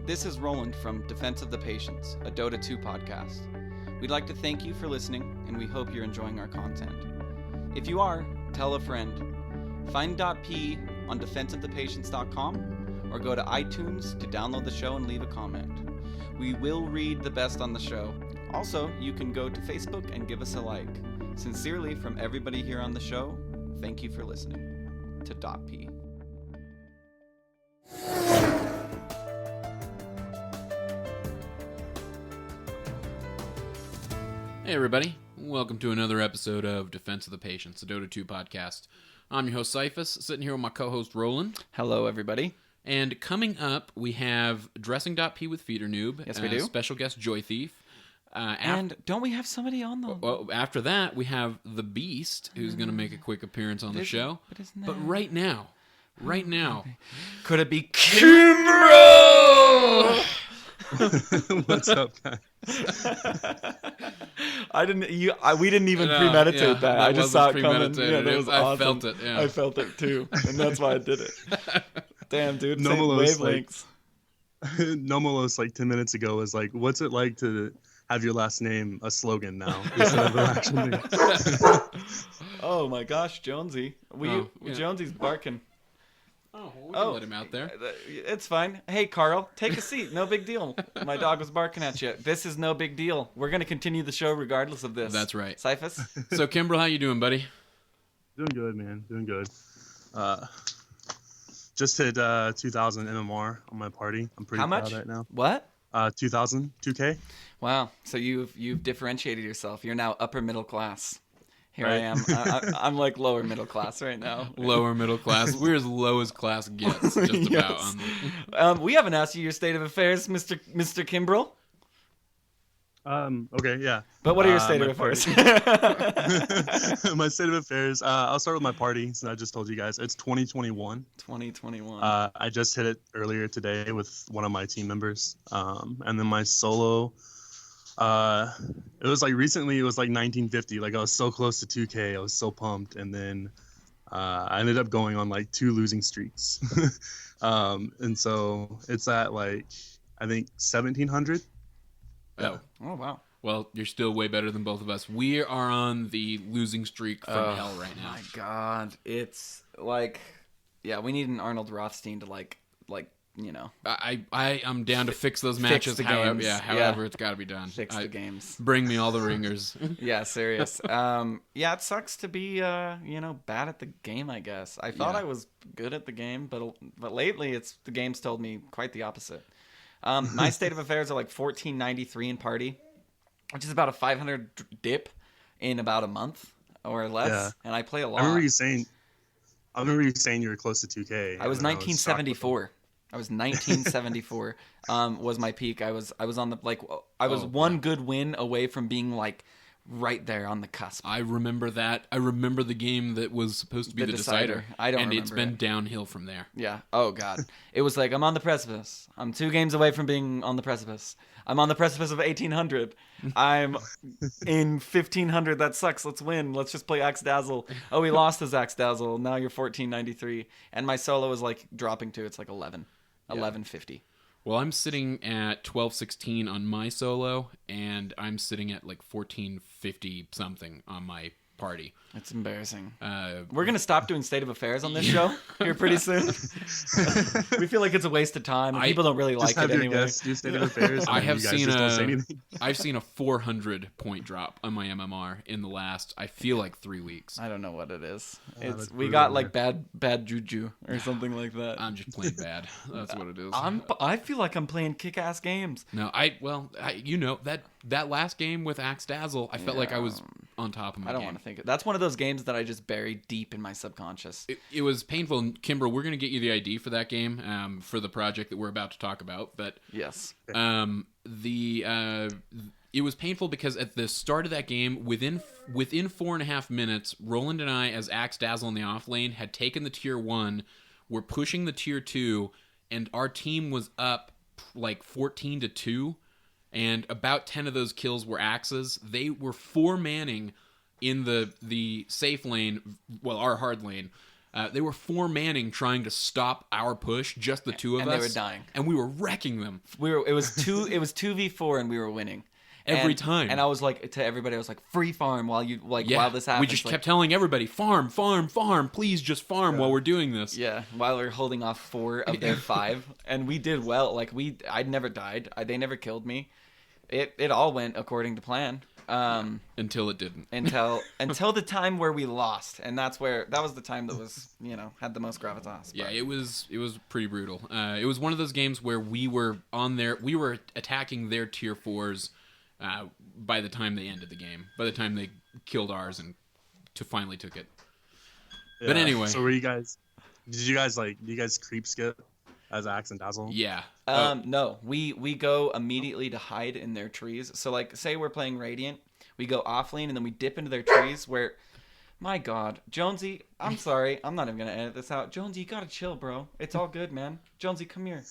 This is Roland from Defense of the Patients, a Dota 2 podcast. We'd like to thank you for listening, and we hope you're enjoying our content. If you are, tell a friend. Find .p on defenseofthepatients.com or go to iTunes to download the show and leave a comment. We will read the best on the show. Also, you can go to Facebook and give us a like. Sincerely, from everybody here on the show, thank you for listening to .p. Hey everybody, welcome to another episode of Defense of the Patients, a Dota 2 podcast. I'm your host Cyphus, sitting here with my co-host Roland. Hello everybody. And coming up, we have Dressing DotP with Feedernoob. Yes, we do. Special guest JoyThief. And don't we have somebody on the... Well, after that, we have The Beast, who's going to make a quick appearance on the show. But right now... Could it be Kimbrell? What's up, guys? We didn't even premeditate that. I just saw it coming. Yeah, that was awesome. I felt it. Yeah. I felt it too, and that's why I did it. Damn, dude. Nomolos, wavelengths. Nomolos, like 10 minutes ago, was like, "What's it like to have your last name a slogan now instead of an actual name?" Oh my gosh, Jonesy. Jonesy's barking. Oh, well, we can let him out there. It's fine. Hey, Carl, take a seat. No big deal. My dog was barking at you. This is no big deal. We're going to continue the show regardless of this. That's right. Cyphus? So, Kimbrell, how you doing, buddy? Doing good, man. Doing good. Just hit 2,000 MMR on my party. I'm pretty proud right now. What? 2,000, 2K. Wow. So you've differentiated yourself. You're now upper middle class. Here right. I am. I'm like lower middle class right now. Lower middle class. We're as low as class gets, just yes. about. We haven't asked you your state of affairs, Mr. Kimbrell. Okay, yeah. But what are your state of affairs? My state of affairs. I'll start with my party. So I just told you guys it's 2021. 2021. I just hit it earlier today with one of my team members. And then my solo. It was like recently. It was like 1950. Like I was so close to 2K. I was so pumped, and then I ended up going on like 2 losing streaks. And so it's at like I think 1,700. Oh wow. Well, you're still way better than both of us. We are on the losing streak from hell right now. Oh my God, it's like, yeah, we need an Arnold Rothstein to like. You know, I'm down to fix those matches. However it's got to be done. Fix the games. Bring me all the ringers. Yeah, serious. It sucks to be bad at the game. I guess I thought I was good at the game, but lately the game's told me quite the opposite. My state of affairs are like 1493 in party, which is about a 500 dip in about a month or less. Yeah. And I play a lot. I remember you saying you were close to 2K. I was 1974. I was 1974 was my peak. I was on the one good win away from being like right there on the cusp. I remember that. I remember the game that was supposed to be the decider. I don't remember. And it's been downhill from there. Yeah. Oh God. It was like I'm on the precipice. I'm 2 games away from being on the precipice. I'm on the precipice of 1800. I'm in 1500. That sucks. Let's win. Let's just play Axe Dazzle. Oh, we lost as Axe Dazzle. Now you're 1493. And my solo is like dropping to it's like 1150. Well, I'm sitting at 1216 on my solo, and I'm sitting at like 1450 something on my party. It's embarrassing. We're going to stop doing state of affairs on this show here pretty soon. We feel like it's a waste of time, and people don't really like it anyway. Guests do state of affairs. I've seen a 400 point drop on my MMR in the last, I feel like 3 weeks. I don't know what it is. We got like bad juju or something like that. I'm just playing bad. That's what it is. I feel like I'm playing kick-ass games. No, that last game with Axe Dazzle, I felt like I was on top of my game. I don't want to think it. That's one of those games that I just bury deep in my subconscious. It was painful. Kimber, we're going to get you the ID for that game for the project that we're about to talk about. But yes, it was painful because at the start of that game, within 4.5 minutes, Roland and I, as Axe Dazzle in the off lane, had taken the tier 1, were pushing the tier 2, and our team was up like 14-2. And about 10 of those kills were axes. They were 4-manning in the safe lane, well, our hard lane, They were 4-manning trying to stop our push, just the two of us. And they were dying. And we were wrecking them. It was 2v4 and we were winning. Every time. And I was like, to everybody, I was like, free farm while this happens. We just kept telling everybody, farm, farm, farm. Please just farm while we're doing this. Yeah, while we're holding off 4 of their 5. And we did well. Like, I never died. They never killed me. It all went according to plan. Until it didn't. Until the time where we lost. And that was the time that was, had the most gravitas. Yeah, it was pretty brutal. It was one of those games where we were attacking their tier 4s by the time they ended the game. By the time they killed ours and finally took it. Yeah. But anyway. So did you guys creep skip as Axe and Dazzle? Yeah. No, we go immediately to hide in their trees. So like, say we're playing Radiant, we go off lane and then we dip into their trees where, my God, Jonesy, I'm sorry, I'm not even gonna edit this out. Jonesy, you gotta chill, bro. It's all good, man. Jonesy, come here.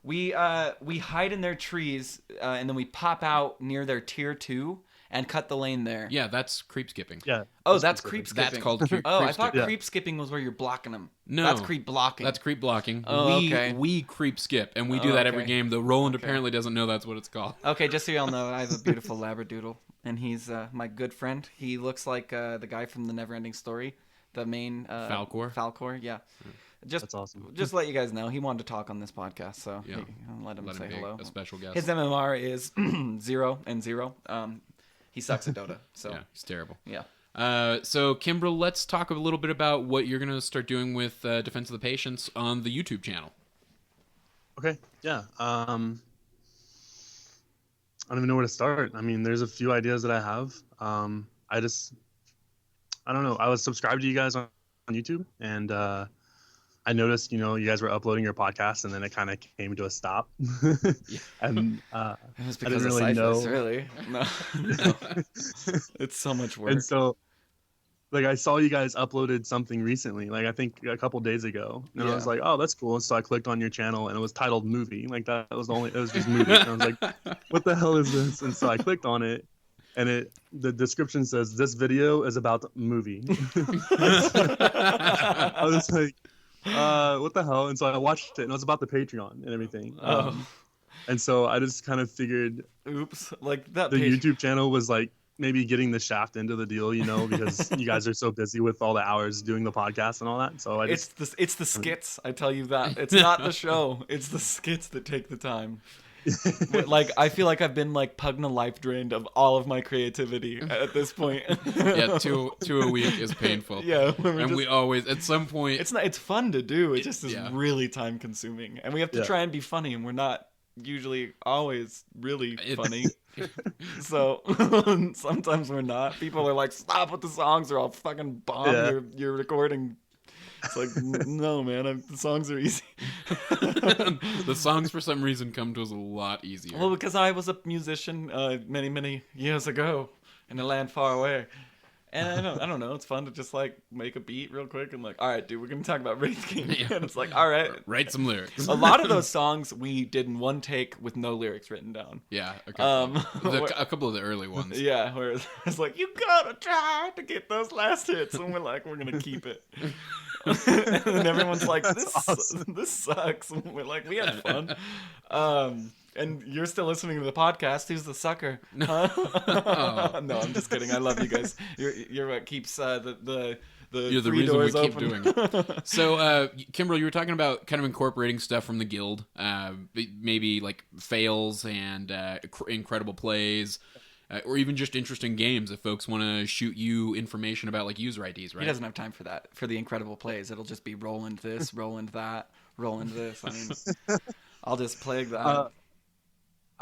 We hide in their trees and then we pop out near their tier 2 and cut the lane there. Yeah, that's creep skipping. Yeah. Oh, that's creep skipping. That's called creep I thought skipping. creep skipping was where you're blocking them. No. That's creep blocking. That's creep blocking. Oh, okay. We creep skip, and we do that every okay. game, though Roland apparently doesn't know that's what it's called. Okay, just so y'all know, I have a beautiful Labradoodle, and he's my good friend. He looks like the guy from the Neverending Story, the main... Falcor? Falcor, yeah. That's awesome. Just to let you guys know, he wanted to talk on this podcast, so Yeah. let him say be hello. a special guest. His MMR is 0 and 0. He sucks at Dota, so... Yeah, he's terrible. Yeah. So, Kimbrell, let's talk a little bit about what you're going to start doing with Defense of the Patients on the YouTube channel. Okay, yeah. I don't even know where to start. I mean, there's a few ideas that I have. I don't know. I was subscribed to you guys on YouTube, and I noticed, you guys were uploading your podcast, and then it kind of came to a stop. And It was I because didn't of really Cyphus, know. really. No. It's so much work. And so, like, I saw you guys uploaded something recently, like I think a couple days ago, and I was like, oh, that's cool. And so I clicked on your channel, and it was titled Movie. Like, it was just movie. And I was like, what the hell is this? And so I clicked on it, and the description says, this video is about movie. I was like, what the hell? And so I watched it, and it was about the Patreon and everything. And so I just kind of figured, oops, like that. The YouTube channel was like maybe getting the shaft into the deal, because you guys are so busy with all the hours doing the podcast and all that. So it's the skits. I tell you that it's not the show. It's the skits that take the time. Like, I feel like I've been like Pugna life drained of all of my creativity at this point. Yeah, two a week is painful. Yeah, we always at some point. It's fun to do. It just is really time consuming, and we have to Yeah. try and be funny, and we're not usually always really funny. So sometimes we're not. People are like, stop with the songs, or I'll fucking bomb your recording. It's like, no, man, the songs are easy. The songs, for some reason, come to us a lot easier. Well, because I was a musician many, many years ago in a land far away. And I don't know, it's fun to just like make a beat real quick and like, all right, dude, we're going to talk about Wraith King. And it's like, all right. Write some lyrics. A lot of those songs we did in one take with no lyrics written down. Yeah, a couple of the early ones. Yeah, where it's like, you gotta try to get those last hits. And we're like, we're going to keep it. And everyone's like, this sucks. And we're like, we had fun. And you're still listening to the podcast. Who's the sucker? Huh? No, I'm just kidding. I love you guys. You're what keeps the You're the reason we keep doing it. So, Kimbrell, you were talking about kind of incorporating stuff from the guild, maybe like fails and incredible plays, or even just interesting games if folks want to shoot you information about like user IDs, right? He doesn't have time for that, for the incredible plays. It'll just be Roland this, Roland that, Roland this. I mean, I'll just play that.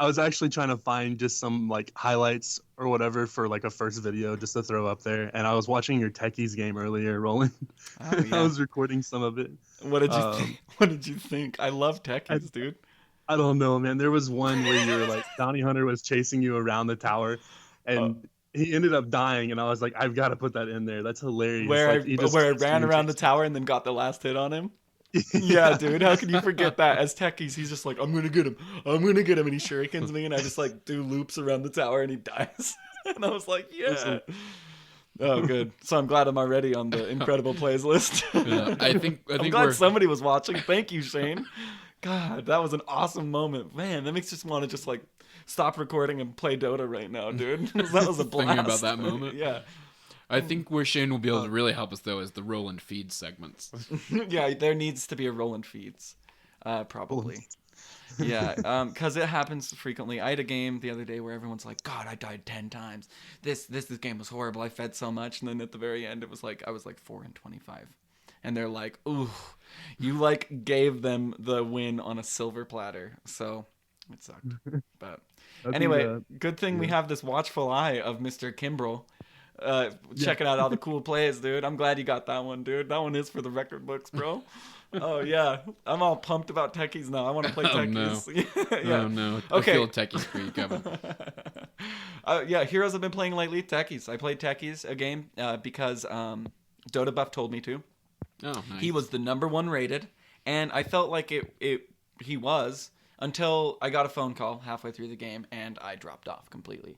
I was actually trying to find just some like highlights or whatever for like a first video just to throw up there. And I was watching your Techies game earlier, Roland. Oh, yeah. I was recording some of it. What did you think? What did you think? I love Techies, dude. I don't know, man. There was one where you're like, Bounty Hunter was chasing you around the tower and he ended up dying. And I was like, I've got to put that in there. That's hilarious. Where I like, ran around the tower and then got the last hit on him. Yeah, dude, how can you forget that? As Techies, he's just like, I'm gonna get him, and he shurikens me, and I just like do loops around the tower, and he dies. And I was like, yeah, Oh, good. So I'm glad I'm already on the incredible plays list. Yeah, I think I'm glad somebody was watching. Thank you, Shane. God, that was an awesome moment. Man, that makes me just want to just like stop recording and play Dota right now, dude. That was a blast. Thinking about that moment. Yeah. I think where Shane will be able to really help us though is the Roland feed segments. Yeah, there needs to be a Roland feeds, probably. Yeah, because it happens frequently. I had a game the other day where everyone's like, "God, I died 10 times. This game was horrible. I fed so much." And then at the very end, it was like I was like 4-25, and they're like, "Ooh, you like gave them the win on a silver platter." So it sucked. But anyway, good thing we have this watchful eye of Mr. Kimbrell. Checking out all the cool plays, dude. I'm glad you got that one, dude. That one is for the record books, bro. Oh yeah, I'm all pumped about techies now. I want to play techies. No. Oh no. Okay. I feel techies for you, Kevin. Yeah, heroes I've been playing lately. Techies. I played techies a game because Dota Buff told me to. Oh, nice. He was the #1 rated, and I felt like he was until I got a phone call halfway through the game, and I dropped off completely.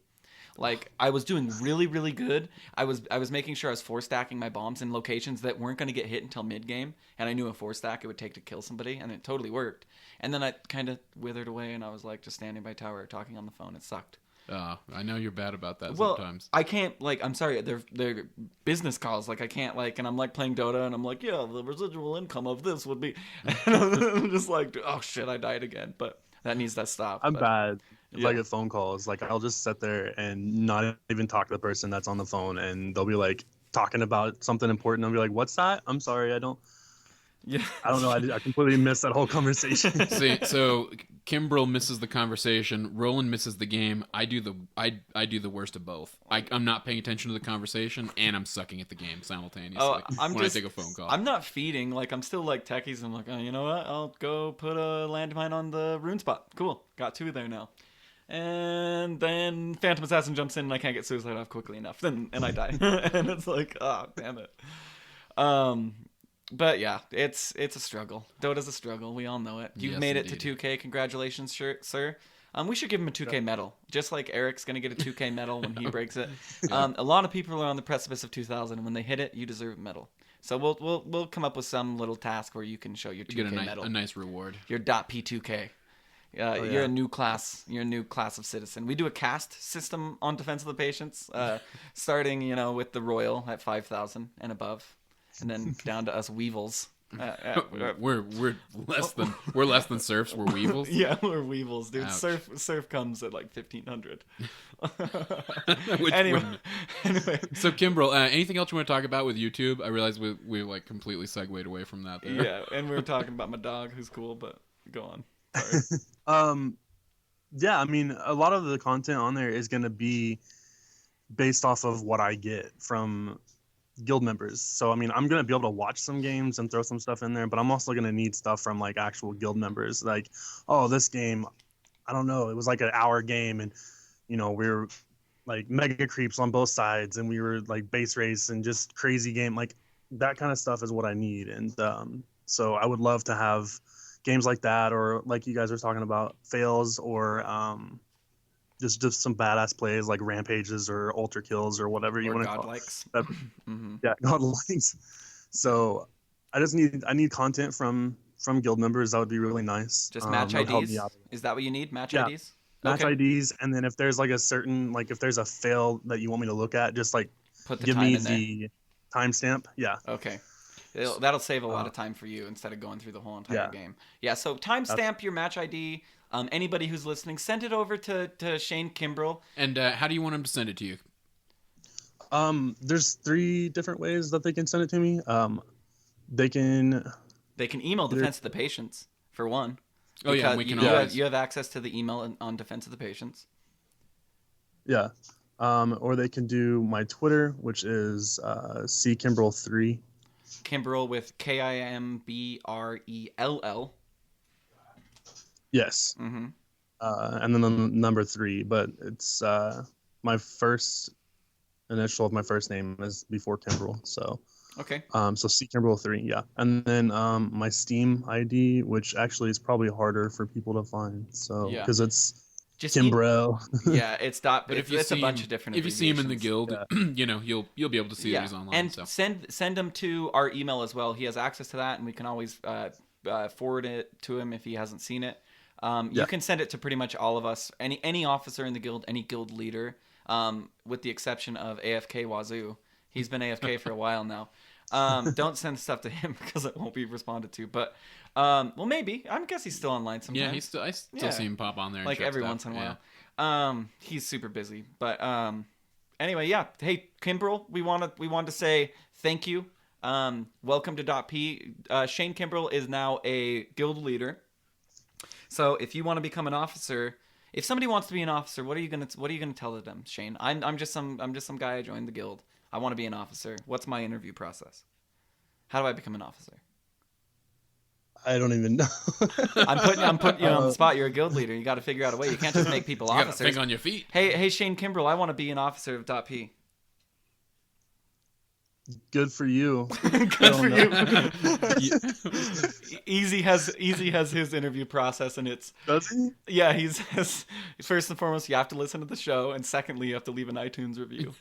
Like, I was doing really, really good. I was making sure I was 4-stacking my bombs in locations that weren't going to get hit until mid-game, and I knew a 4-stack it would take to kill somebody, and it totally worked. And then I kind of withered away, and I was, like, just standing by tower talking on the phone. It sucked. I know you're bad about that Well, sometimes. I can't, like, I'm sorry, they're business calls. Like, I can't, like, and I'm, like, playing Dota, and I'm like, yeah, the residual income of this would be... And I'm just like, oh, shit, I died again. But that needs to stop. I'm bad. Yeah. I get phone calls. Like, I'll just sit there and not even talk to the person that's on the phone, and they'll be like talking about something important. I'll be like, "What's that? I'm sorry, I don't know. I completely missed that whole conversation." See, so Kimbrell misses the conversation. Roland misses the game. I do the worst of both. I'm not paying attention to the conversation, and I'm sucking at the game simultaneously. Oh, I take a phone call. I'm not feeding. Like, I'm still like techies. I'm like, oh, you know what? I'll go put a landmine on the rune spot. Cool. Got 2 there now. And then Phantom Assassin jumps in, and I can't get suicide off quickly enough. And I die. And it's like, oh, damn it. But yeah, it's a struggle. Dota's a struggle. We all know it. You've made it to 2K. Congratulations, sir. We should give him a 2K medal, just like Eric's gonna get a 2K medal when he breaks it. A lot of people are on the precipice of 2000, and when they hit it, you deserve a medal. So we'll come up with some little task where you can show your 2K medal. A nice reward. Your .p2k. You're a new class. You're a new class of citizen. We do a caste system on Defense of the Patients, starting with the Royal at 5,000 and above, and then down to us Weevils. We're less than serfs. We're weevils. Yeah, we're Weevils, dude. Ouch. Surf comes at like 1,500. Anyway, So so Kimbrell, anything else you want to talk about with YouTube? I realize we like completely segued away from that there. Yeah, and we were talking about my dog, who's cool, but go on. Sorry. Yeah, I mean, a lot of the content on there is going to be based off of what I get from guild members. So, I mean, I'm going to be able to watch some games and throw some stuff in there, but I'm also going to need stuff from like actual guild members. Like, oh, this game, I don't know, it was like an hour game, and we were like mega creeps on both sides, and we were like base race and just crazy game. Like, that kind of stuff is what I need. And so I would love to have games like that, or like you guys were talking about, fails, or just some badass plays like rampages or ultra kills or whatever you want to call it. Mm-hmm. Yeah, godlikes. So I need content from guild members. That would be really nice. Just match IDs. Is that what you need? Match IDs. Match IDs, and then if there's like a certain, like if there's a fail that you want me to look at, just like give me the timestamp. Yeah. Okay. That'll save a lot of time for you instead of going through the whole entire game. Yeah, so timestamp your match ID. Anybody who's listening, send it over to Shane Kimbrell. And how do you want him to send it to you? There's 3 different ways that they can send it to me. They can email Defense of the Patients, for one. Oh yeah, we can you have access to the email on Defense of the Patients. Yeah. Or they can do my Twitter, which is ckimbrell3. Kimbrell with Kimbrell. Yes. Mm-hmm. And then the number 3, but it's my first initial of my first name is before Kimbrell. So okay. So ckimbrell3, yeah. And then my Steam ID, which actually is probably harder for people to find. So because it's Just Kimbrell. yeah, it's dot. But It's a bunch of different. If you see him in the abbreviations. guild, you know you'll be able to see that he's online. And so. send him to our email as well. He has access to that, and we can always forward it to him if he hasn't seen it. You can send it to pretty much all of us, any officer in the guild, any guild leader, with the exception of AFK Wazoo. He's been AFK for a while now. Don't send stuff to him because it won't be responded to. But well, maybe. I guess he's still online sometimes. Yeah, I still see him pop on there. And Like check every stuff. once in a while. He's super busy. But anyway, yeah. Hey, Kimbrell, we wanted to say thank you. Welcome to .p. Shane Kimbrell is now a guild leader. So if you want to become an officer, if somebody wants to be an officer, what are you gonna tell them, Shane? I'm just some guy. I joined the guild. I want to be an officer. What's my interview process? How do I become an officer? I don't even know. I'm putting you on the spot. You're a guild leader. You got to figure out a way. You can't just make people You gotta officers. think on your feet. Hey, Shane Kimbrell, I want to be an officer of .p. Good for you. Good for you. Easy has his interview process, and it's Does he? yeah. He says first and foremost you have to listen to the show, and secondly you have to leave an iTunes review.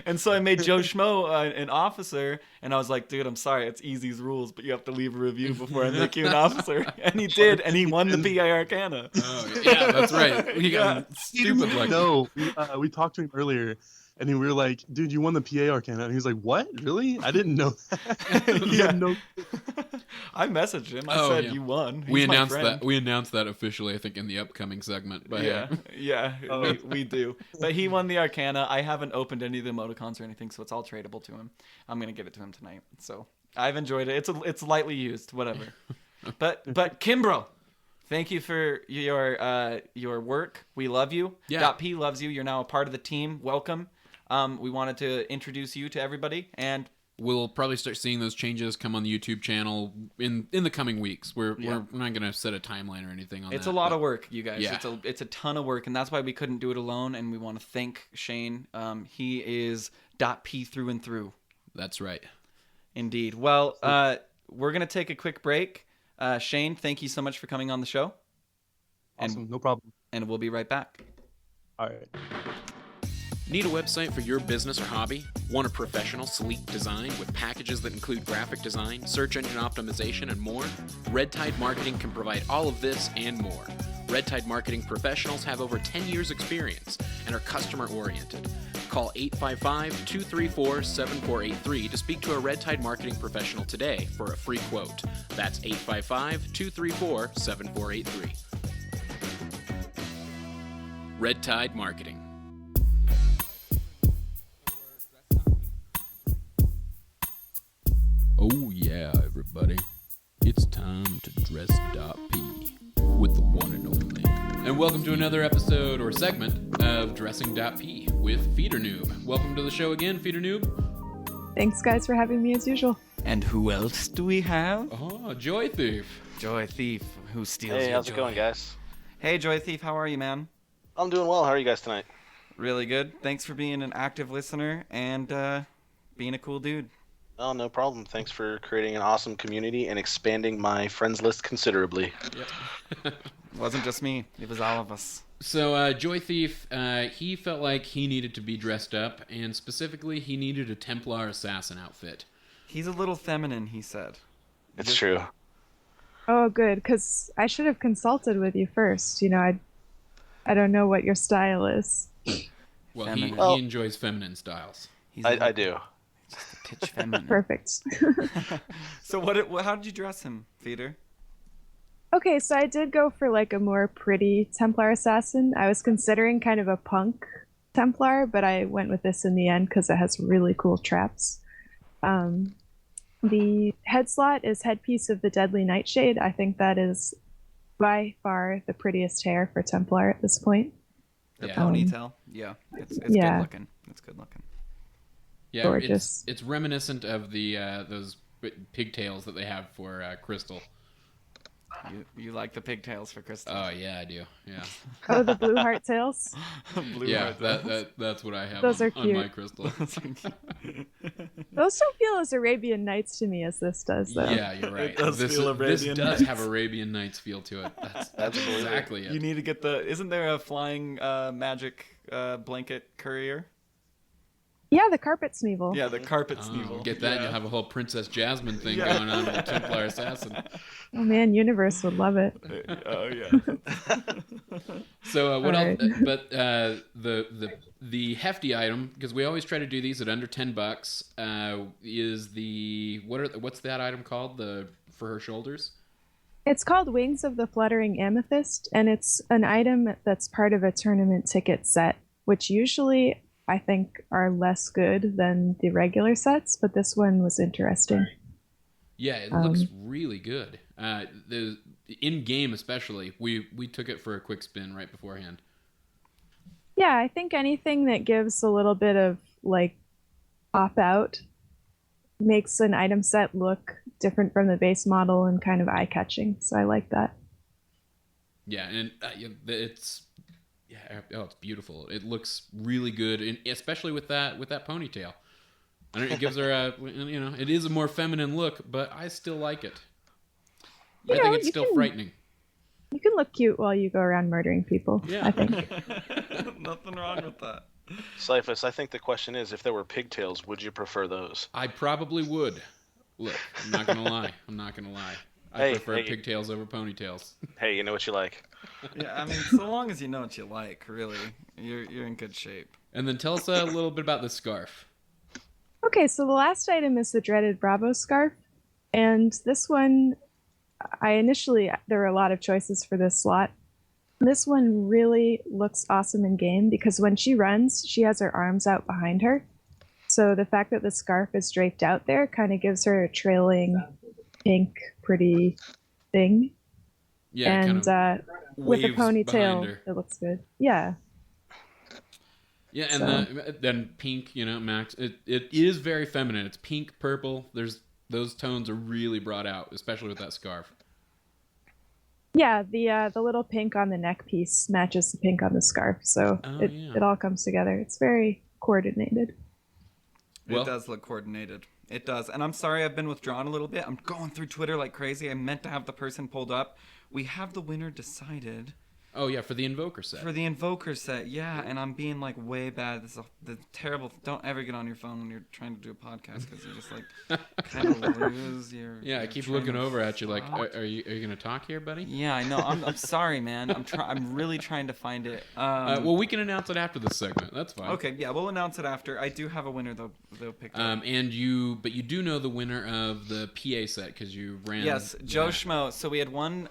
And so I made Joe Schmo an officer, and I was like, dude, I'm sorry, it's Easy's rules, but you have to leave a review before I make you an officer. And he did, and he won the PI Arcana. Oh, yeah, that's right. We got stupid like No, we talked to him earlier, and we were like, "Dude, you won the PA Arcana," and he was like, "What? Really? I didn't know that." He had no. I messaged him. I said you won. We He's my announced friend. that. We announced that officially, I think, in the upcoming segment. But Yeah, we do. But he won the Arcana. I haven't opened any of the emoticons or anything, so it's all tradable to him. I'm gonna give it to him tonight. So I've enjoyed it. It's lightly used, whatever. But Kimbrell, thank you for your work. We love you. Yeah. .p loves you. You're now a part of the team. Welcome. We wanted to introduce you to everybody, and we'll probably start seeing those changes come on the YouTube channel in the coming weeks. We're not going to set a timeline or anything on it's that. a lot of work, you guys. Yeah. It's a ton of work, and that's why we couldn't do it alone. And we want to thank Shane. He is .p through and through. That's right. Indeed. Well, we're gonna take a quick break. Shane, thank you so much for coming on the show. Awesome, no problem. And we'll be right back. All right. Need a website for your business or hobby? Want a professional, sleek design with packages that include graphic design, search engine optimization, and more? Red Tide Marketing can provide all of this and more. Red Tide Marketing professionals have over 10 years experience and are customer-oriented. Call 855-234-7483 to speak to a Red Tide Marketing professional today for a free quote. That's 855-234-7483. Red Tide Marketing. Oh yeah, everybody. It's time to Dress DotP with the one and only. And welcome to another episode or segment of Dressing DotP with Feedernoob. Welcome to the show again, Feedernoob. Thanks, guys, for having me as usual. And who else do we have? Oh, JoyThief. JoyThief, who steals Hey, your how's joy. it going, guys? Hey, JoyThief, how are you, man? I'm doing well. How are you guys tonight? Really good. Thanks for being an active listener and being a cool dude. Oh, no problem. Thanks for creating an awesome community and expanding my friends list considerably. It wasn't just me. It was all of us. So, JoyThief, he felt like he needed to be dressed up, and specifically, he needed a Templar assassin outfit. He's a little feminine, he said. It's true. Oh, good, because I should have consulted with you first. You know, I don't know what your style is. Well, Feminine. he enjoys feminine styles. He's I do. just a titch feminine. Perfect. So how did you dress him, Feeder? Okay, so I did go for like a more pretty Templar assassin. I was considering kind of a punk Templar, but I went with this in the end because it has really cool traps. The head slot is headpiece of the Deadly Nightshade. I think that is by far the prettiest hair for Templar at this point. The Yeah. ponytail? Yeah. It's Yeah. good looking. It's good looking. Yeah, Gorgeous. it's reminiscent of the those pigtails that they have for Crystal. You like the pigtails for Kristen? Oh yeah, I do. Yeah. Oh, the blue heart tails. Blue Yeah, heart. that's what I have Those are on my cute. crystal. Those don't feel as Arabian Nights to me as this does, though. Yeah, you're right. It does feel this Arabian does Nights. have Arabian Nights feel to it. That's exactly it. You need to get Isn't there a flying magic blanket courier? Yeah, the carpet smeevel. Yeah, the carpet sneevel. Get that, Yeah. you'll have a whole Princess Jasmine thing Yeah. going on with the Templar Assassin. Oh man, Universe would love it. Oh yeah. So what Alright. else? But the hefty item, because we always try to do these at under $10, is the what's that item called? For her shoulders. It's called Wings of the Fluttering Amethyst, and it's an item that's part of a tournament ticket set, which usually I think are less good than the regular sets, but this one was interesting. Yeah, it looks really good. The in game especially, we took it for a quick spin right beforehand. Yeah, I think anything that gives a little bit of like pop out makes an item set look different from the base model and kind of eye catching. So I like that. Yeah, and it's beautiful. It looks really good, and especially with that ponytail. I don't know, it gives her it is a more feminine look, but I still like it. I think it's still frightening. You can look cute while you go around murdering people. Yeah. I think. Nothing wrong with that. Cyphus, I think the question is, if there were pigtails, would you prefer those? I probably would. Look, I'm not gonna lie. I prefer pigtails over ponytails. Hey, you know what you like. Yeah, I mean, so long as you know what you like, really, you're in good shape. And then tell us a little bit about the scarf. Okay, so the last item is the dreaded Bravo scarf, and this one, there were a lot of choices for this slot. This one really looks awesome in game because when she runs, she has her arms out behind her. So the fact that the scarf is draped out there kind of gives her a trailing pink pretty thing. Yeah, and kind of with a waves behind ponytail, her. it looks good. Yeah. Yeah, and then pink, Max. It is very feminine. It's pink, purple. Those tones are really brought out, especially with that scarf. Yeah, the little pink on the neck piece matches the pink on the scarf, so it all comes together. It's very coordinated. It does look coordinated. It does. And I'm sorry I've been withdrawn a little bit. I'm going through Twitter like crazy. I meant to have the person pulled up. We have the winner decided. Oh, yeah, for the Invoker set. For the Invoker set, yeah. And I'm being like way bad. This is the terrible. Don't ever get on your phone when you're trying to do a podcast because you just like kind of lose your. Yeah, I keep looking over at you like, are you going to talk here, buddy? Yeah, I know. I'm sorry, man. I'm really trying to find it. Well, we can announce it after this segment. That's fine. Okay, yeah, we'll announce it after. I do have a winner though. They'll pick up. But you do know the winner of the PA set because you ran. Yes, Joe Schmo. So we had 1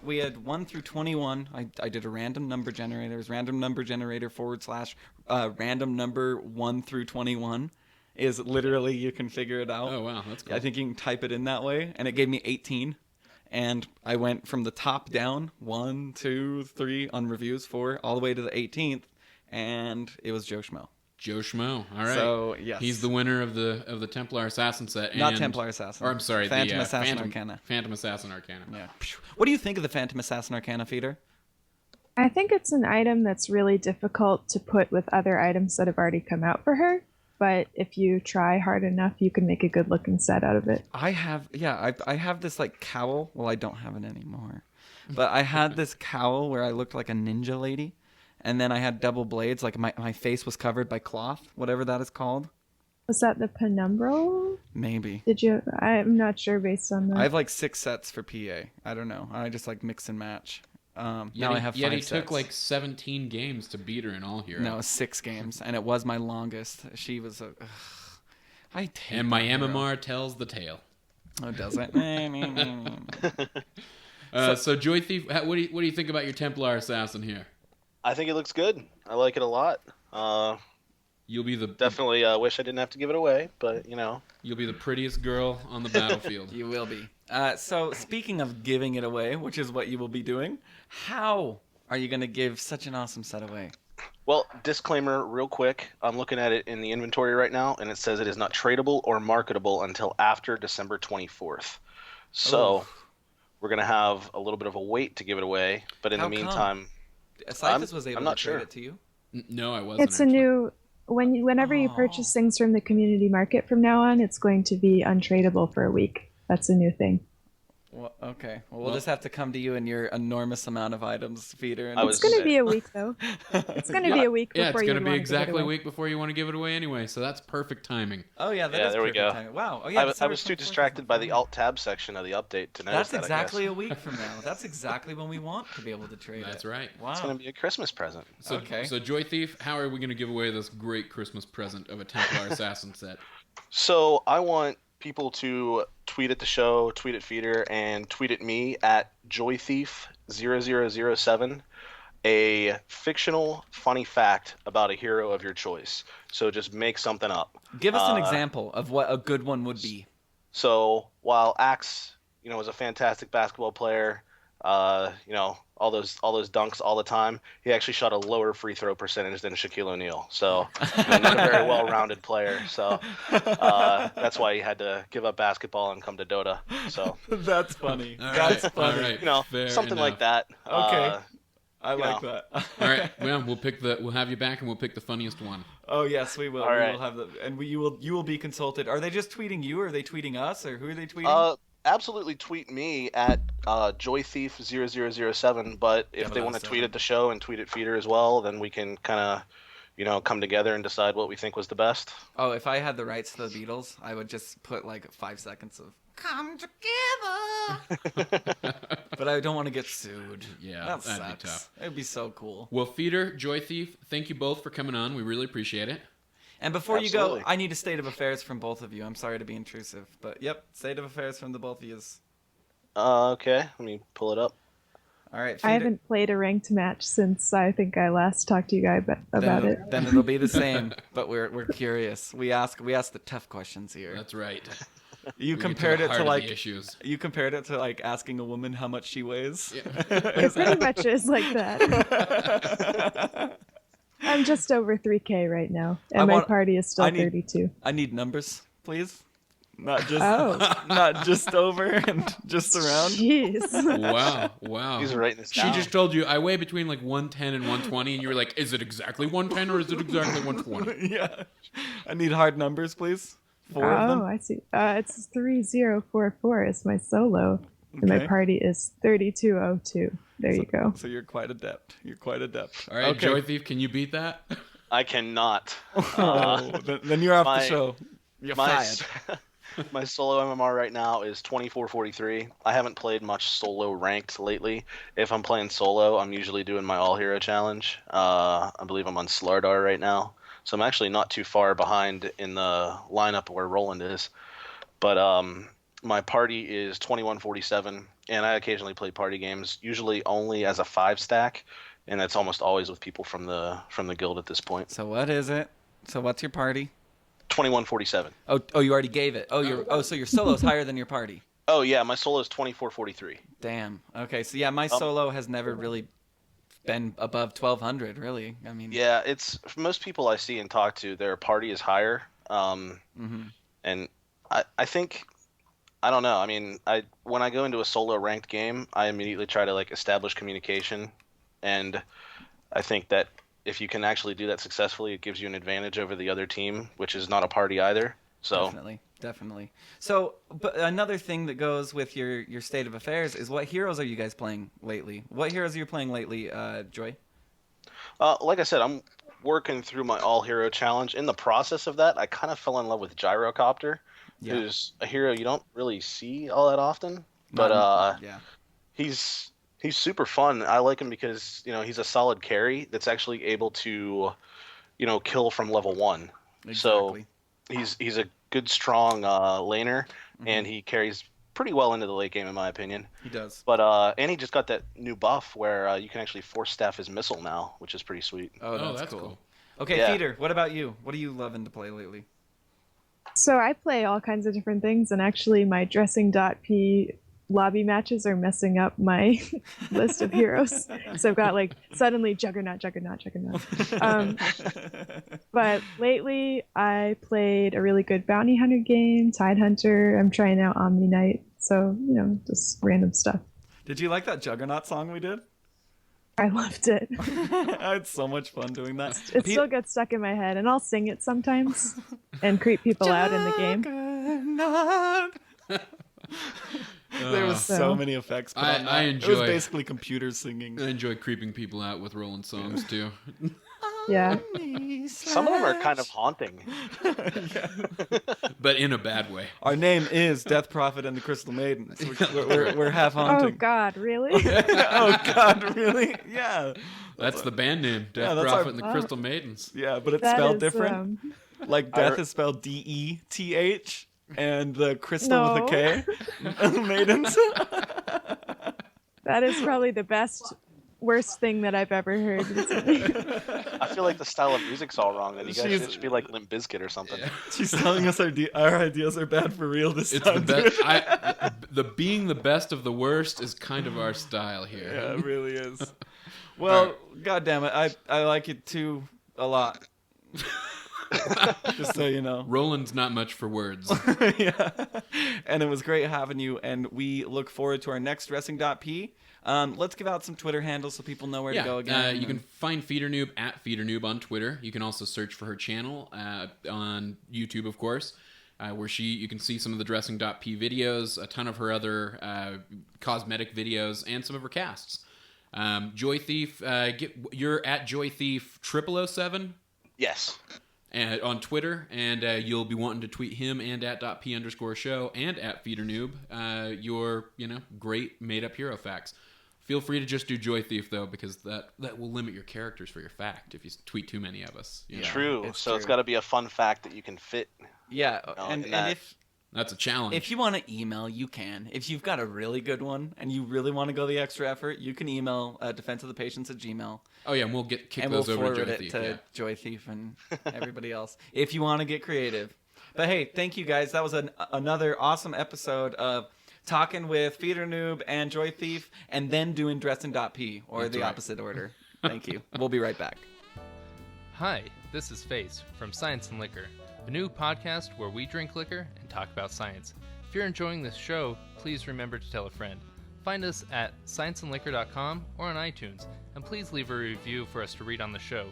through 21. I did a random number generator. It was random number generator / random number 1 through 21. Is literally, you can figure it out. Oh wow, that's cool. I think you can type it in that way, and it gave me 18. And I went from the top down 1, 2, 3 on reviews 4 all the way to the 18th, and it was Joe Schmo. Joe Schmo. All right. So yes, he's the winner of the Templar Assassin set. Not Templar Assassin. Or I'm sorry, Phantom the Assassin Arcana. Phantom Assassin Arcana. Yeah. What do you think of the Phantom Assassin Arcana, Feeder? I think it's an item that's really difficult to put with other items that have already come out for her. But if you try hard enough, you can make a good looking set out of it. I have this like cowl. Well, I don't have it anymore. But I had this cowl where I looked like a ninja lady. And then I had double blades, like my face was covered by cloth, whatever that is called. Was that the penumbral? Maybe. Did you? I'm not sure based on that. I have like 6 sets for PA. I don't know. I just like mix and match. Now I have 5 sets. sets. Took like 17 games to beat her in all here. No, 6 games, and it was my longest. She was a. And my MMR tells the tale. Oh, does it? So JoyThief, what do you think about your Templar Assassin here? I think it looks good. I like it a lot. You'll be the definitely wish I didn't have to give it away, but you'll be the prettiest girl on the battlefield. You will be. So speaking of giving it away, which is what you will be doing, how are you going to give such an awesome set away? Well, disclaimer real quick. I'm looking at it in the inventory right now, and it says it is not tradable or marketable until after December 24th. So we're going to have a little bit of a wait to give it away. But in How the come? meantime, Cyphus was able I'm to not trade sure. it to you. No, I wasn't. It's a actually. new whenever you purchase things from the community market from now on, it's going to be untradeable for a week. That's a new thing. Well, okay. Well, we'll just have to come to you and your enormous amount of items, Feeder. And It's going to be a week, though. It's going to be a week before Yeah, it's you going to be wanna give it exactly a away. week before you want to give it away anyway. So that's perfect timing. Oh yeah, that is there we perfect go. timing. Wow. Oh yeah. I December was too 24th. distracted by the Alt-Tab section of the update to notice That's that, exactly I a guess. week from now. That's exactly when we want to be able to trade That's it. right. Wow. It's going to be a Christmas present. So, Okay. So JoyThief, how are we going to give away this great Christmas present of a Templar assassin set? So I want people to tweet at the show, tweet at Feeder, and tweet at me at JoyThief0007 a fictional funny fact about a hero of your choice. So just make something up. Give us an example of what a good one would be. So while Axe, is a fantastic basketball player, all those dunks all the time, he actually shot a lower free throw percentage than Shaquille O'Neal. So not a very well-rounded player. So that's why he had to give up basketball and come to Dota. So That's funny. All That's right, funny. all right, fair something enough. like that. Okay. I like that. All right, well, we'll have you back and we'll pick the funniest one. Oh yes, we will. All We right. will have you will be consulted. Are they just tweeting you, or are they tweeting us, or who are they tweeting? Absolutely tweet me at JoyThief0007. But if they want to tweet at the show and tweet at Feeder as well, then we can kind of, come together and decide what we think was the best. Oh, if I had the rights to the Beatles, I would just put like 5 seconds of "Come together," but I don't want to get sued. Yeah, that that'd be sucks. tough. It'd be so cool. Well, Feeder, JoyThief, thank you both for coming on. We really appreciate it. And before you Absolutely. go, I need a state of affairs from both of you. I'm sorry to be intrusive, but yep, state of affairs from the both of you. Okay, let me pull it up. All right, I Feeder. haven't played a ranked match since I think I last talked to you guys about it. Then it'll be the same, but we're curious. We ask the tough questions here. That's right. You We get compared to it the to heart of the like issues. you compared it to like asking a woman how much she weighs. Yeah. It pretty much is like that. I'm just over 3K right now, and my party is still 32. I need numbers, please. Not just Oh. not just over and just around. Jeez. Wow. He's writing this She down. just told you I weigh between like 110 and 120, and you were like, "Is it exactly 110 or is it exactly 120?" Yeah. I need hard numbers, please. 4 of Oh, them. I see. It's 3044 is my solo, and my Okay. party is 3202. There you go. So you're quite adept. All right, Okay. JoyThief, can you beat that? I cannot. Oh, then you're off the my- show. You're fired. My solo MMR right now is 2443. I haven't played much solo ranked lately. If I'm playing solo, I'm usually doing my all hero challenge. I believe I'm on Slardar right now, so I'm actually not too far behind in the lineup where Roland is. But my party is 2147, and I occasionally play party games, usually only as a 5-stack, and that's almost always with people from the guild at this point. So what is it? So what's your party? 2147. Oh, you already gave it. So your solo's higher than your party. Oh yeah, my solo is 2443. Damn. Okay, so yeah, my solo has never really been above 1200. Really, I mean. Yeah, it's for most people I see and talk to, their party is higher. And I think, I don't know. I mean, when I go into a solo ranked game, I immediately try to like establish communication, and I think that if you can actually do that successfully, it gives you an advantage over the other team, which is not a party either. So Definitely. So, but another thing that goes with your state of affairs is what heroes are you guys playing lately? What heroes are you playing lately, Joy? like I said, I'm working through my all hero challenge. In the process of that, I kind of fell in love with Gyrocopter, who's a hero you don't really see all that often, but he's super fun. I like him because he's a solid carry that's actually able to kill from level 1. Exactly. So he's a good strong laner, and he carries pretty well into the late game in my opinion. He does. But and he just got that new buff where you can actually force staff his missile now, which is pretty sweet. Oh, that's cool. Okay, Yeah. Feeder, what about you? What are you loving to play lately? So I play all kinds of different things, and actually my Dressing DotP lobby matches are messing up my list of heroes. So I've got like suddenly Juggernaut. But lately I played a really good Bounty Hunter game, Tide Hunter. I'm trying out Omni Knight. So, just random stuff. Did you like that Juggernaut song we did? I loved it. I had so much fun doing that. It still gets stuck in my head, and I'll sing it sometimes and creep people out in the game. There was so many effects. Put on that. I enjoy. It was basically computers singing. I enjoy creeping people out with Roland songs too. Yeah. Some of them are kind of haunting. But in a bad way. Our name is Death Prophet and the Crystal Maiden. So we're half Oh haunting. God, really? Oh God, really? Yeah. That's the band name, Death that's Prophet our- and the Crystal Maidens. Yeah, but it's That spelled is, different. Like death is spelled DETH, and the crystal with a K. Maidens. That is probably the worst thing that I've ever heard. I feel like the style of music's all wrong. Then you guys should be like Limp Bizkit or something. She's telling us our ideas are bad for real this It's time. the best. Being the best of the worst is kind of our style here. Yeah, it really is. Well, God damn it, I like it too a lot. Just so you know. Roland's not much for words. Yeah. And it was great having you, and we look forward to our next Dressing.p. Let's give out some Twitter handles so people know where to go again. You can find Feedernoob at Feedernoob on Twitter. You can also search for her channel on YouTube, of course, where you can see some of the Dressing.p videos, a ton of her other cosmetic videos, and some of her casts. JoyThief, you're at JoyThief 0007. Yes. And on Twitter, and you'll be wanting to tweet him and at .p_show and at Feedernoob your great made up hero facts. Feel free to just do JoyThief though, because that will limit your characters for your fact if you tweet too many of us. True. It's got to be a fun fact that you can fit. Yeah, and if that's a challenge. If you want to email, you can. If you've got a really good one and you really want to go the extra effort, you can email defenseofthepatients@gmail. Oh yeah, and we'll kick and those we'll over forward to JoyThief. it to JoyThief and everybody else. If you want to get creative. But hey, thank you guys. That was another awesome episode of talking with Feedernoob and JoyThief, and then doing Dressing.p, or That's the right. opposite order. Thank you. We'll be right back. Hi, this is Face from Science and Liquor, a new podcast where we drink liquor and talk about science. If you're enjoying this show, please remember to tell a friend. Find us at scienceandliquor.com or on iTunes, and please leave a review for us to read on the show.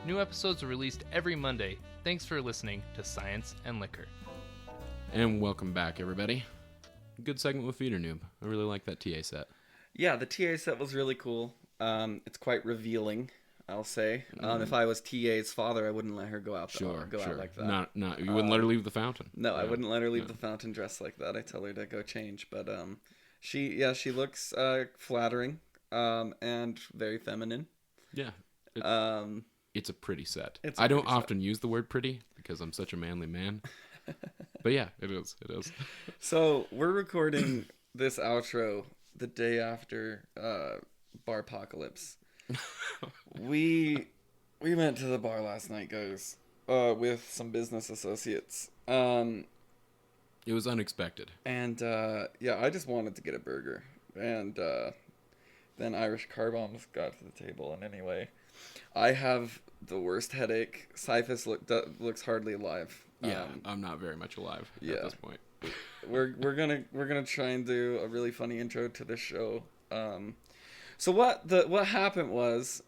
New episodes are released every Monday. Thanks for listening to Science and Liquor. And welcome back, everybody. Good segment with Feedernoob. I really like that TA set. Yeah, the TA set was really cool. It's quite revealing, I'll say. If I was TA's father, I wouldn't let her go out out like that. Not you wouldn't let her leave the fountain. No, I wouldn't let her leave the fountain dressed like that. I tell her to go change. But she looks flattering and very feminine. Yeah. It's a pretty set. It's a I don't pretty set. often use the word pretty because I'm such a manly man. But yeah, it is. It is. So we're recording this outro the day after Barpocalypse. We went to the bar last night, guys, with some business associates. It was unexpected. And I just wanted to get a burger, and then Irish Car Bombs got to the table. And anyway, I have the worst headache. Cyphus looks hardly alive. Yeah, I'm not very much alive at this point. We're gonna try and do a really funny intro to this show. So what happened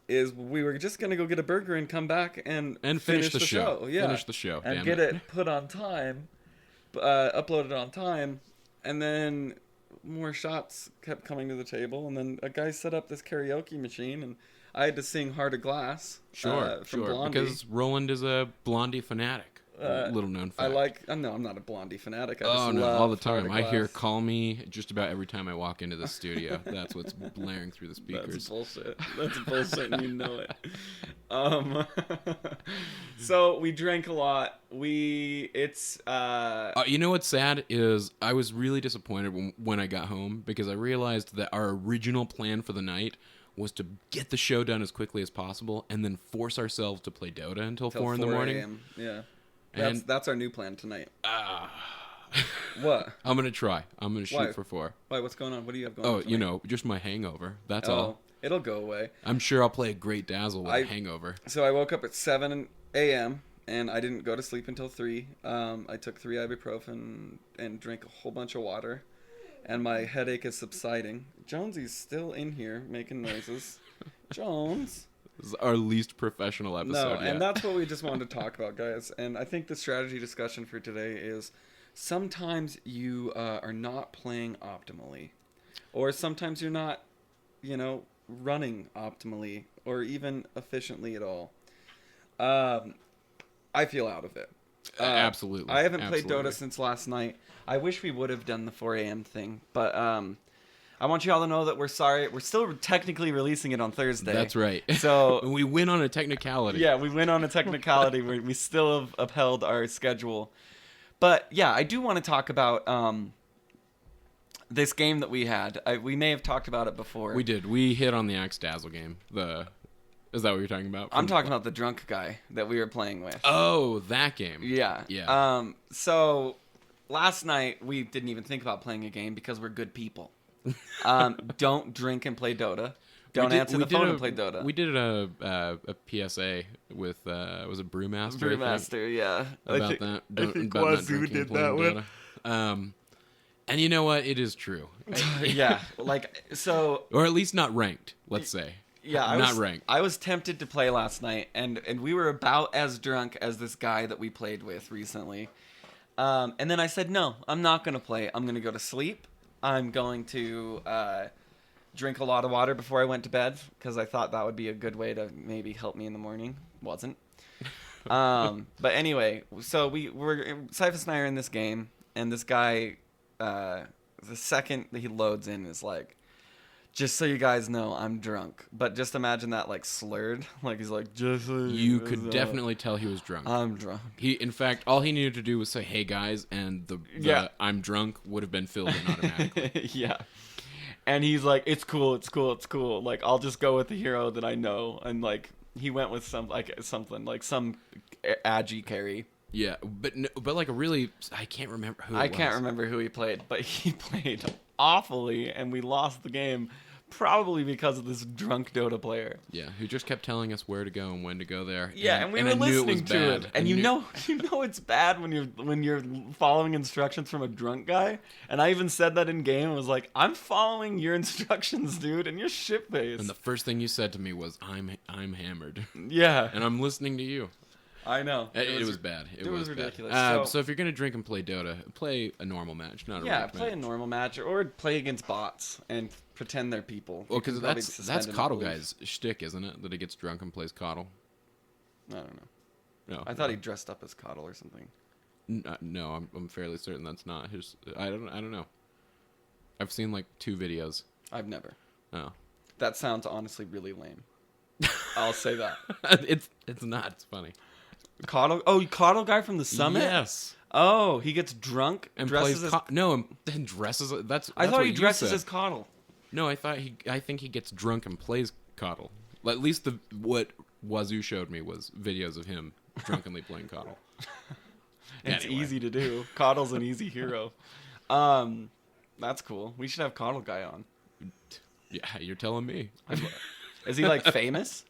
is we were just gonna go get a burger and come back and finish the show. Yeah, Finish the show and damn get it put on time, uploaded on time, and then more shots kept coming to the table, and then a guy set up this karaoke machine, and I had to sing "Heart of Glass." From Blondie. Because Roland is a Blondie fanatic. Little known fact. No, I'm not a Blondie fanatic. I Oh just no! love All the Heart time, of I hear Glass. "Call Me" just about every time I walk into the studio. That's what's blaring through the speakers. That's bullshit. That's bullshit, and you know it. So we drank a lot. You know what's sad is I was really disappointed when I got home because I realized that our original plan for the night was to get the show done as quickly as possible and then force ourselves to play Dota until 4 in the morning. a.m. Yeah. And- That's our new plan tonight. What? I'm gonna try. I'm gonna shoot Why? for 4. Why? What's going on? What do you have going on? Oh, tonight? you know, just my hangover. That's all. It'll go away. I'm sure I'll play a great Dazzle with a hangover. So I woke up at 7 a.m. and I didn't go to sleep until 3. I took 3 ibuprofen and drank a whole bunch of water. and my headache is subsiding. Jonesy's still in here making noises. Jones. This is our least professional episode yet. And that's what we just wanted to talk about, guys. And I think the strategy discussion for today is sometimes you are not playing optimally, or sometimes you're not, running optimally or even efficiently at all. I feel out of it. Absolutely. I haven't played Dota since last night. I wish we would have done the 4 a.m. thing, but I want you all to know that we're sorry. We're still technically releasing it on Thursday. That's right. So we win on a technicality. Yeah, we win on a technicality. We still have upheld our schedule. But yeah, I do want to talk about this game that we had. We may have talked about it before. We did. We hit on the Axe Dazzle game. Is that what you're talking about? I'm talking about the drunk guy that we were playing with. Oh, that game. Yeah. Yeah. So last night we didn't even think about playing a game because we're good people. Don't drink and play Dota. Don't answer the phone and play Dota. We did a PSA with was it Brewmaster? Brewmaster, yeah. About that. I think Wazoo did that one. And you know what? It is true. Yeah, or at least not ranked. Let's say. Yeah, not ranked. I was tempted to play last night, and we were about as drunk as this guy that we played with recently. And then I said, no, I'm not going to play. I'm going to go to sleep. I'm going to drink a lot of water before I went to bed, because I thought that would be a good way to maybe help me in the morning. Wasn't. But anyway, so Cyphus and I are in this game, and this guy, the second that he loads in is like, just so you guys know, I'm drunk. But just imagine that, like, slurred. Like, he's like, just so you could definitely tell he was drunk. I'm drunk. In fact, all he needed to do was say, hey, guys, and the I'm drunk would have been filled in automatically. Yeah. And he's like, it's cool. Like, I'll just go with the hero that I know. And, like, he went with some Agi carry. Yeah, but like a really, I can't remember who. I can't remember who he played, but he played awfully, and we lost the game, probably because of this drunk Dota player. Yeah, who just kept telling us where to go and when to go there. Yeah, and we were listening to it, and you know it's bad when you're following instructions from a drunk guy. And I even said that in game. I was like, I'm following your instructions, dude, and you're shit-faced. And the first thing you said to me was, I'm hammered. Yeah, and I'm listening to you. I know. It was bad. It was ridiculous. So if you're going to drink and play Dota, play a normal match, not a ranked play match. a normal match, or play against bots and pretend they're people. Well, because that's Coddle Guy's shtick, isn't it? That he gets drunk and plays Coddle. I don't know. No, I thought he dressed up as Coddle or something. No, I'm fairly certain that's not his. I don't know. I've seen like 2 videos. I've never. Oh. That sounds honestly really lame. I'll say that. It's not. It's funny. Coddle? Oh, Coddle guy from the summit? Yes. Oh, he gets drunk and dresses plays. And dresses. That's I thought what he you dresses said. as Coddle. No, I think he gets drunk and plays Coddle. At least what Wazoo showed me was videos of him drunkenly playing Coddle. It's easy to do. Coddle's an easy hero. That's cool. We should have Coddle guy on. Yeah, you're telling me. Is he like famous?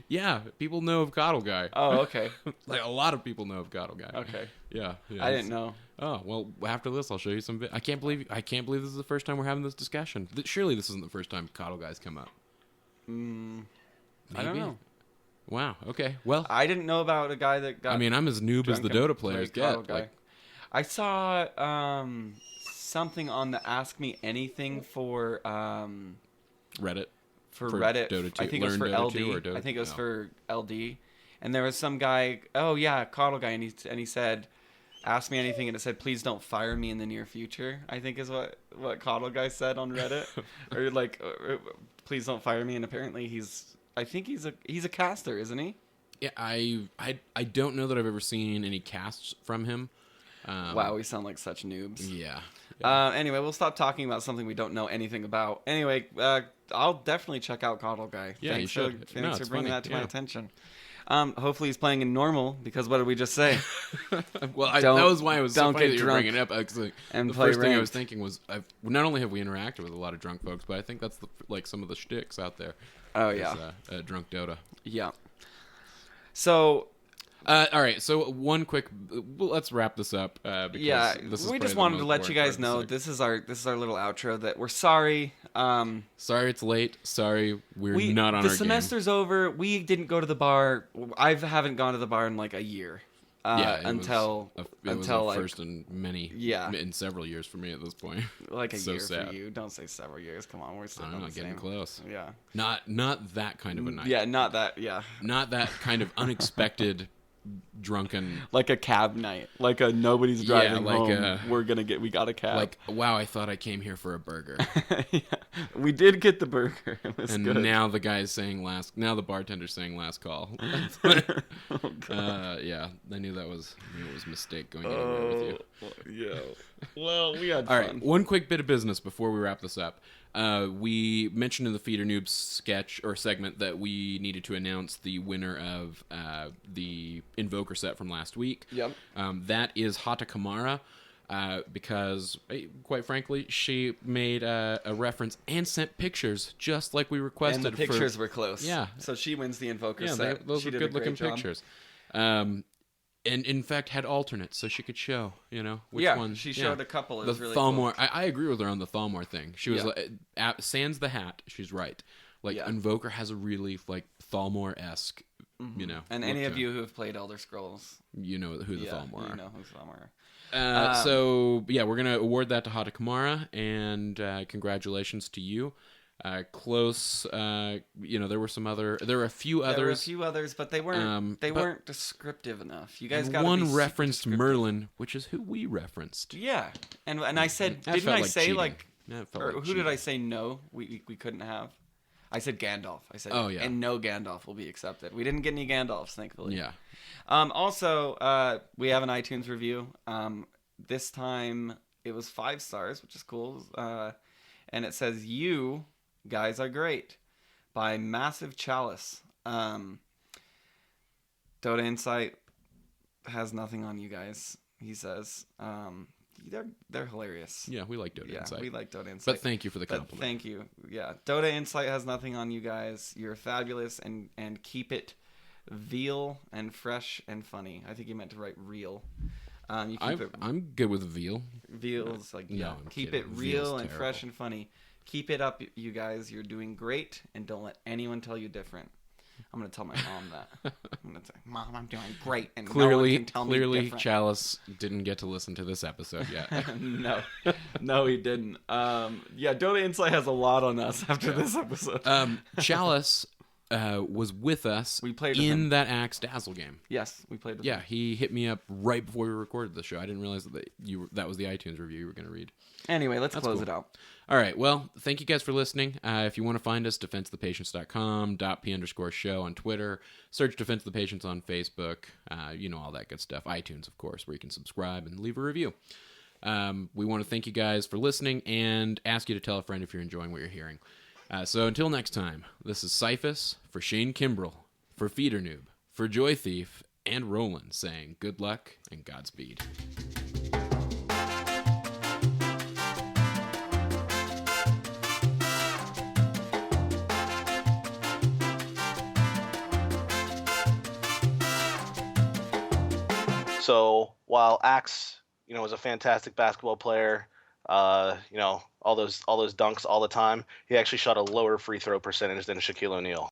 Yeah, people know of Coddle Guy. Oh, okay. Like a lot of people know of Coddle Guy. Okay. Yeah. I didn't know. Oh well, after this, I'll show you some. I can't believe this is the first time we're having this discussion. Surely this isn't the first time Coddle Guy's come up. I don't know. Wow. Okay. Well, I didn't know about a guy that got. I mean, I'm as noob as the Dota players get. Like, I saw something on the Ask Me Anything for Reddit. For Reddit, Dota 2. I think it was for Dota LD. 2 or Dota? I think it was for LD, and there was some guy. Oh yeah, Coddle guy, and he said, "Ask me anything," and it said, "Please don't fire me in the near future." I think is what Coddle guy said on Reddit, or like, "Please don't fire me." And apparently he's a caster, isn't he? Yeah, I don't know that I've ever seen any casts from him. Wow, we sound like such noobs. Yeah. Anyway, we'll stop talking about something we don't know anything about. Anyway, I'll definitely check out Coddle Guy. Yeah, you should. Thanks for bringing that to my attention. Hopefully he's playing in normal, because what did we just say? Well, that was why I was so funny that you're bringing it up. And the first thing I was thinking was, not only have we interacted with a lot of drunk folks, but I think that's like some of the shticks out there. Oh, yeah. Drunk Dota. Yeah. So, All right, so one quick. Well, let's wrap this up. Because Yeah, this is we probably just the wanted to most let you boring guys part know of the this is our little outro that we're sorry. Sorry, it's late. Sorry, we're not on the our semester's over. We didn't go to the bar. I haven't gone to the bar in like a year. It Until was a like first in many, in several years for me at this point. like a So year sad. for you. Don't say several years. Come on, we're still I'm not getting same. close. Yeah, Not that kind of a night. yeah, not that. Yeah, Not that kind of unexpected drunken. like a cab night. Like a nobody's driving home. We got a cab. Like, wow, I thought I came here for a burger. Yeah, we did get the burger. It was And good. now the guy's saying now the bartender's saying last call. Yeah, I knew it was a mistake going anywhere with you. Yeah. Well, we had All fun. right, one quick bit of business before we wrap this up. We mentioned in the Feedernoob sketch or segment that we needed to announce the winner of the Invoker set from last week. Yep. That is Hata Kamara. Because, quite frankly, she made a reference and sent pictures just like we requested. And the pictures were close. Yeah. So she wins the Invoker Yeah, set. those She were did a good-looking great job. pictures. And in fact had alternates, so she could show, which Yeah, one. she showed a couple. It The was really Thalmor. cool. I agree with her on the Thalmor thing. She was Yeah. like, sans the hat. She's right. Like Yeah. Invoker has a really like Thalmor-esque, And look any of to you who have played Elder Scrolls, you know who the yeah, Thalmor are. you know who Thalmor are. So yeah, we're gonna award that to Hata Kamara, and congratulations to you. Close. There were a few There were a others. few others, but they weren't. They but- weren't descriptive enough. You guys And got one referenced Merlin, which is who we referenced. Yeah, and I said, That didn't felt I like say cheating. like, That felt or like who did I cheating. say no? We couldn't have. I said Gandalf. I said, Oh, yeah. and no Gandalf will be accepted. We didn't get any Gandalfs, thankfully. Yeah. Also, we have an iTunes review. This time it was 5 stars, which is cool. And it says, "You guys are great," by Massive Chalice. Dota Insight has nothing on you guys. He says, they're hilarious. Yeah, we like Dota Yeah, Insight. we like Dota Insight. But thank you for the But compliment. thank you. Yeah, Dota Insight has nothing on you guys. You're fabulous, and keep it veal and fresh and funny. I think you meant to write real. You keep it I'm good with veal. veal's like No, yeah. I'm Keep kidding. it real Veal's and fresh terrible. and funny. Keep it up, you guys. You're doing great, and don't let anyone tell you different. I'm gonna tell my mom that. I'm gonna say, "Mom, I'm doing great," and no one can tell me different. Chalice didn't get to listen to this episode yet. no, he didn't. Yeah, Dota Insight has a lot on us after this episode. Chalice was with us We played with in him. that Axe Dazzle game. Yes, we played with Yeah, him. he hit me up right before we recorded the show. I didn't realize that was the iTunes review you were going to read. Anyway, let's close cool. it out. All right. Well, thank you guys for listening. If you want to find us, defenseofthepatients.com, .p_show on Twitter. Search Defense of the Patients on Facebook. All that good stuff. iTunes, of course, where you can subscribe and leave a review. We want to thank you guys for listening and ask you to tell a friend if you're enjoying what you're hearing. So until next time, this is Cyphus for Shane Kimbrell, for Feedernoob, for JoyThief, and Roland saying good luck and Godspeed. So while Axe, was a fantastic basketball player, all those dunks all the time, he actually shot a lower free throw percentage than Shaquille O'Neal.